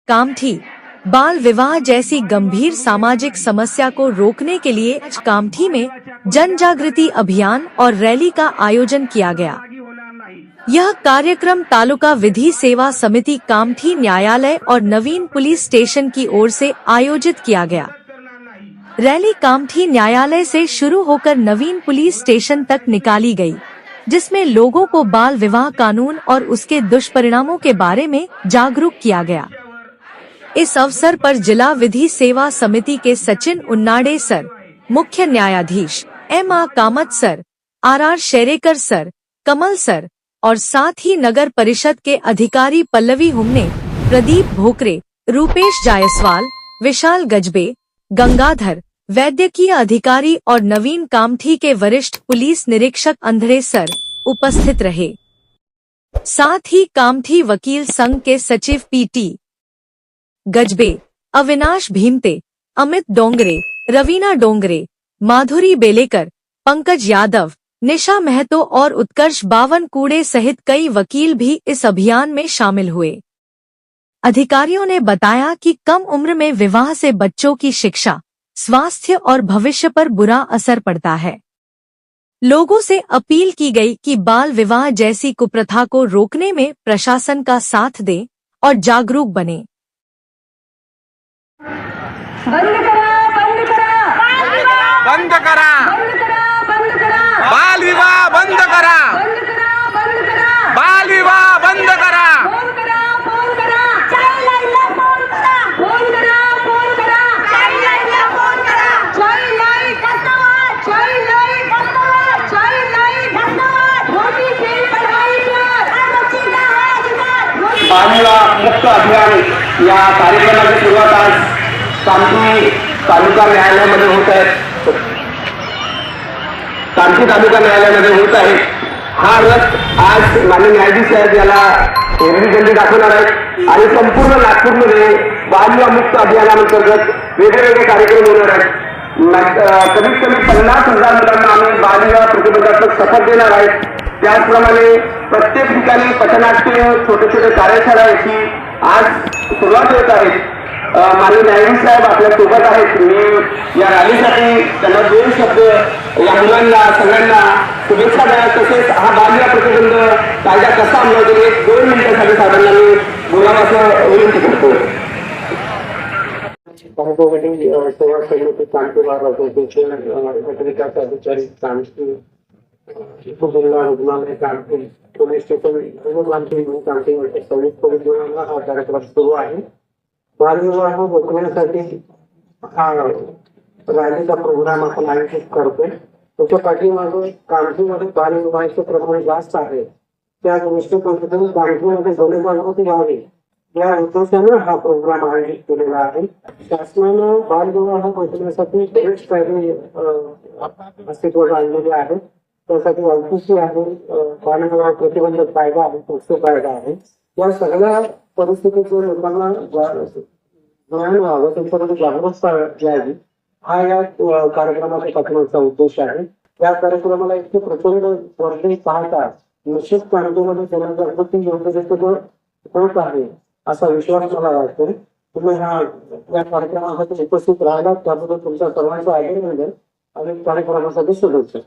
कामठी बाल विवाह जैसी गंभीर सामाजिक समस्या को रोकने के लिए कामठी में जन जागृति अभियान और रैली का आयोजन किया गया। यह कार्यक्रम तालुका विधि सेवा समिति कामठी न्यायालय और नवीन पुलिस स्टेशन की ओर से आयोजित किया गया। रैली कामठी न्यायालय से शुरू होकर नवीन पुलिस स्टेशन तक निकाली गई, जिसमें लोगों को बाल विवाह कानून और उसके दुष्परिणामों के बारे में जागरूक किया गया। इस अवसर पर जिला विधि सेवा समिति के सचिन उन्नाडे सर, मुख्य न्यायाधीश M.A. Kamat sir, R.R. Sherekar sir, Kamal sir और साथ ही नगर परिषद के अधिकारी पल्लवी हुमने, प्रदीप भोकरे, रूपेश जायसवाल, विशाल गजबे, गंगाधर, वैद्यकीय अधिकारी और नवीन कामठी के वरिष्ठ पुलिस निरीक्षक अंधड़े सर उपस्थित रहे। साथ ही कामठी वकील संघ के सचिव P.T. गजबे, अविनाश भीमते, अमित डोंगरे, रवीना डोंगरे, माधुरी बेलेकर, पंकज यादव, निशा महतो और उत्कर्ष बावनकुड़े सहित कई वकील भी इस अभियान में शामिल हुए। अधिकारियों ने बताया कि कम उम्र में विवाह से बच्चों की शिक्षा, स्वास्थ्य और भविष्य पर बुरा असर पड़ता है। लोगों से अपील की गई कि बाल विवाह जैसी कुप्रथा को रोकने में प्रशासन का साथ दें और जागरूक बने। बंद करा, बंद करा, बंद करा, बंद करा, बंद करा, बाल विवाह बंद करा, बंद करा, बंद करा, बाल विवाह बंद करा, फोन करा, फोन करा, चाइल्ड लाइन फोन करा, फोन करा, फोन करा, चाइल्ड लाइन फोन करा, चाइल्ड लाइन धन्यवाद, चाइल्ड लाइन धन्यवाद, चाइल्ड लाइन धन्यवाद, मोदी की पढ़ाई पर हर बच्चे का है अधिकार। बाल विवाह मुक्त अभियान या कार्यक्रमाची सुरुवात आज कामठी तालुका न्यायालयामध्ये होत आहे। कामठी तालुका न्यायालयामध्ये होत आहे। हा रथ आज माननीय न्यायाधीश साहेब याला हिरवी झेंडी दाखवणार आहेत आणि संपूर्ण नागपूरमध्ये बालविवाह मुक्त अभियानांतर्गत वेगवेगळे कार्यक्रम होणार आहेत। कमीत कमी 50,000 मुलांना आम्ही बालविवाह प्रतिबंधात्मक शपथ देणार आहेत। त्याचप्रमाणे प्रत्येक ठिकाणी पथनाट्य, छोटे छोटे कार्यशाळा याची आज सुरुवात होत आहे। माननीय न्यायाधीश साहेब आपल्या सोबत आहेत। मी या रॅलीसाठी त्यांना 2 शब्द या मुलांना सगळ्यांना शुभेच्छा द्या। तसेच हा बालविवाह प्रतिबंध कायदा कसा अंमलात येईल 2 मिनिटांसाठी साहेबांना मी बोलावं असं विनंती करतो। सेवा समिती कामठीवार अधिकारी कामठी उपजिल्हा रुग्णालय कामठी पोलीस स्टेशन कामठी संयुक्त पोलीस हा कार्यक्रम सुरू आहे। बालविवाह रोखण्यासाठी हा रॅलीचा प्रोग्राम आपण आयोजित करतोय। त्याच्या पाठीमागे कामठीमध्ये बालविवाहाचे प्रमाण जास्त आहे, त्या दृष्टिकोनातून कामठीमध्ये जनजागृती व्हावी या उद्देशाने हा प्रोग्राम आयोजित केलेला आहे। शासनानं बालविवाह रोखण्यासाठी बरेच कायदे अस्तित्वात आणलेले आहेत। त्यासाठी LPC आहे, बालविवाह प्रतिबंधक कायदा आहे, पोक्सो कायदा आहे। या सगळ्या परिस्थितीतून लोकांना ज्ञान व्हावं, त्यांच्यामध्ये जागरूकता यावी हा या कार्यक्रमाचा पाठवण्याचा उद्देश आहे। या कार्यक्रमाला इतके प्रचंड गर्दी पाहता निश्चित कामठीमध्ये जनजागृती योग्यतेवर होत आहे असा विश्वास मला वाटतो। तुम्ही या कार्यक्रमासाठी उपस्थित राहिलात त्याबद्दल तुमच्या सर्वांचा आभार मानेन आणि कार्यक्रमासाठी शुभेच्छा।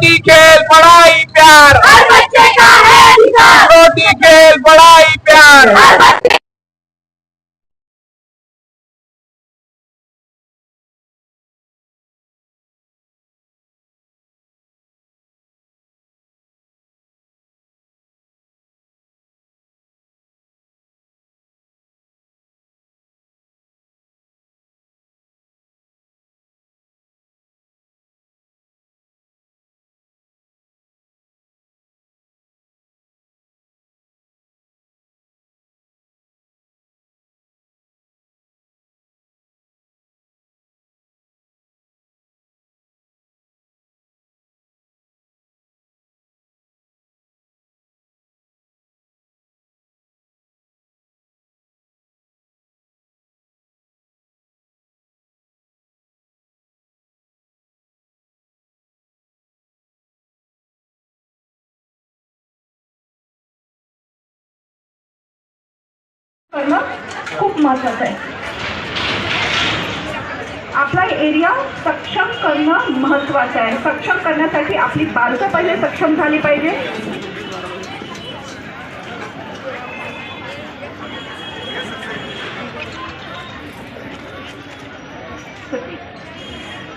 रोटी खेल पढ़ाई प्यार, हर बच्चे का है अधिकार, रोटी खेल पढ़ाई प्यार। हर बच्चे करणं खूप महत्त्वाचं आहे. आपला एरिया सक्षम करणं महत्त्वाचं आहे. सक्षम करण्यासाठी आपली बालकं पहिले सक्षम झाली पाहिजे.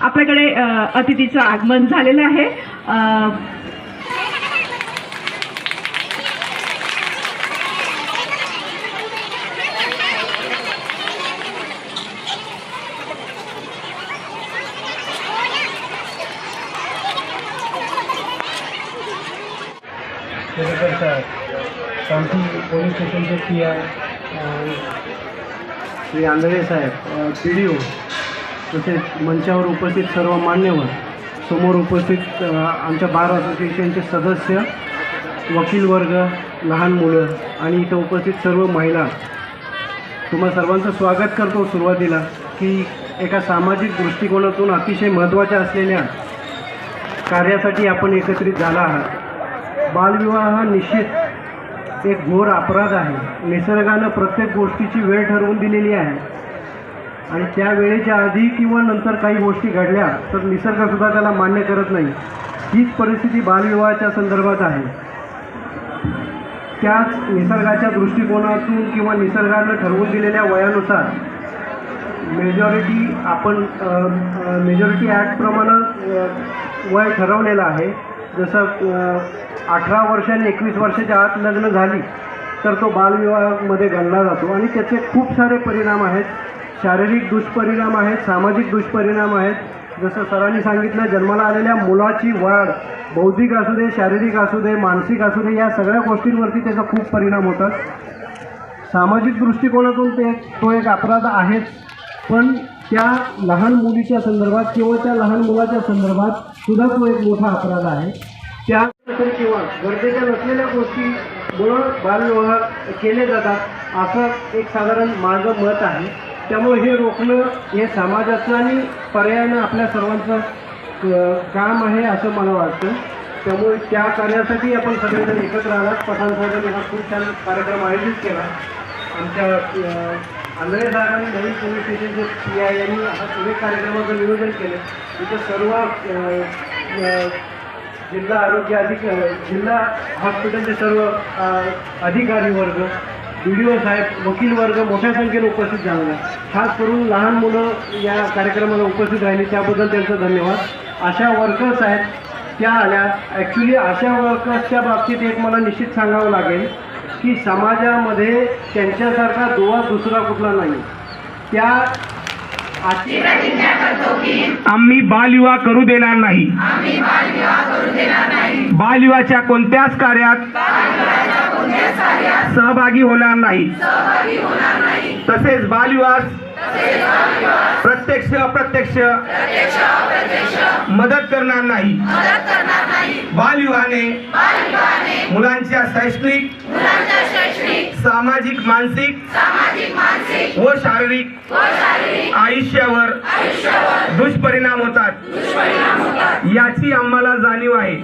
आपल्याकडे अतिथीचं आगमन झालेलं आहे. कामठी पोलीस स्टेशनचे पी आय श्री आंधळे साहेब, PDO, तसेच मंचावर उपस्थित सर्व मान्यवर, समोर उपस्थित आमच्या बार असोसिएशनचे सदस्य, वकील वर्ग, लहान मुलं आणि इथं उपस्थित सर्व महिला, तुम्हा सर्वांचं स्वागत करतो. सुरुवातीला की एका सामाजिक दृष्टिकोनातून अतिशय महत्त्वाच्या असलेल्या कार्यासाठी आपण एकत्रित झाला आहात. बालविवाह हा निश्चित एक घोर अपराध आहे. निसर्गानं प्रत्येक गोष्टीची वेळ ठरवून दिलेली आहे आणि त्या वेळेच्या आधी किंवा नंतर काही गोष्टी घडल्या तर निसर्गसुद्धा त्याला मान्य करत नाही. हीच परिस्थिती बालविवाहाच्या संदर्भात आहे. त्याच निसर्गाच्या दृष्टिकोनातून किंवा निसर्गानं ठरवून दिलेल्या वयानुसार मेजॉरिटी ॲक्टप्रमाणे वय ठरवलेलं आहे. जसं 18 वर्ष आणि 21 वर्षाच्या आत लग्न झाली तर तो बालविवाहामध्ये गणला जातो आणि त्याचे खूप सारे परिणाम आहेत. शारीरिक दुष्परिणाम आहेत, सामाजिक दुष्परिणाम आहेत. जसं सरांनी सांगितलं, जन्माला आलेल्या मुलाची वाढ बौद्धिक असू दे, शारीरिक असू दे, मानसिक असू दे, या सगळ्या गोष्टींवरती त्याचा खूप परिणाम होतात. सामाजिक दृष्टिकोनातून तो एक अपराध आहेच, पण त्या लहान मुलीच्या संदर्भात किंवा त्या लहान मुलाच्या संदर्भात सुद्धा तो एक मोठा अपराध आहे. त्या किंवा गरजेच्या नसलेल्या गोष्टीमुळं बालविवाह केले जातात असं एक साधारण माझं मत आहे. त्यामुळे हे रोखणं हे समाजाचं आणि पर्यायानं आपल्या सर्वांचं काम आहे असं मला वाटतं. त्यामुळे त्या कार्यासाठी आपण सगळेजण एकत्र आलात. पठाण साहेबांनी हा खूप छान कार्यक्रम आयोजित केला. आमच्या आंधळे साहेबांनी नवीन पोलीस स्टेशनचे PI यांनी हा सुरेख कार्यक्रमाचं नियोजन केलं. इथं सर्व जिल्हा आरोग्य जिल्हा हॉस्पिटलचे सर्व अधिकारी वर्ग, BDO साहेब, वकील वर्ग मोठ्या संख्येने उपस्थित झाला. खास करून लहान मुलं या कार्यक्रमाला उपस्थित राहिले त्याबद्दल त्यांचं धन्यवाद. आशा वर्कर्स आहेत त्या आल्या. ॲक्च्युली आशा वर्कर्सच्या बाबतीत एक मला निश्चित सांगावं लागेल की समाजामध्ये त्यांच्यासारखा दुवा दुसरा कुठला नाही. त्या आम्ही बालविवाह करू देणार नाही. बालविवाहाच्या कोणत्याच कार्यात सहभागी होणार नाही. तसेच बालविवाह प्रत्यक्ष अप्रत्यक्ष मदत करणार नाही. बालविवाहाने मुलांच्या शैक्षणिक, सामाजिक, मानसिक व शारीरिक आयुष्यावर दुष्परिणाम होतात. याची आम्हाला जाणीव आहे.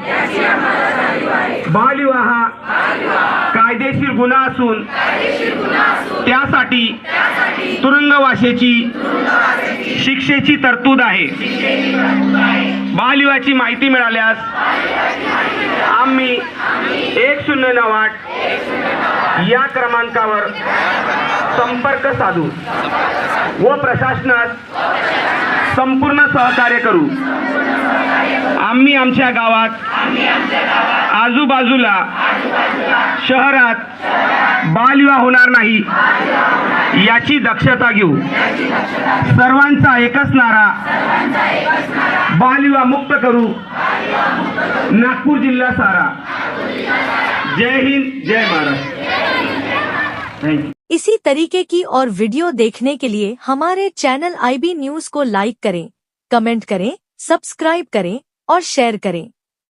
बालविवाह कायदेशीर गुन्हा असून त्यासाठी तुरुंगवासाची शिक्षेची तरतूद आहे. बालविवाहाची माहिती मिळाल्यास आम्ही 1098 या क्रमांकावर संपर्क साधू व प्रशासनास संपूर्ण सहकार्य करू. आम्ही आमच्या गावात आजूबाजूला शहरात बालविवाह होणार नाही याची दक्षता घेऊ. सर्वांचा एकच नारा बालविवाह मुक्त करू. नागपूर जिल्हा सारा. जय हिंद, जय महाराष्ट्र. Thank you. इसी तरीके की और वीडियो देखने के लिए हमारे चैनल IB न्यूज को लाइक करें, कमेंट करें, सब्सक्राइब करें और शेयर करें.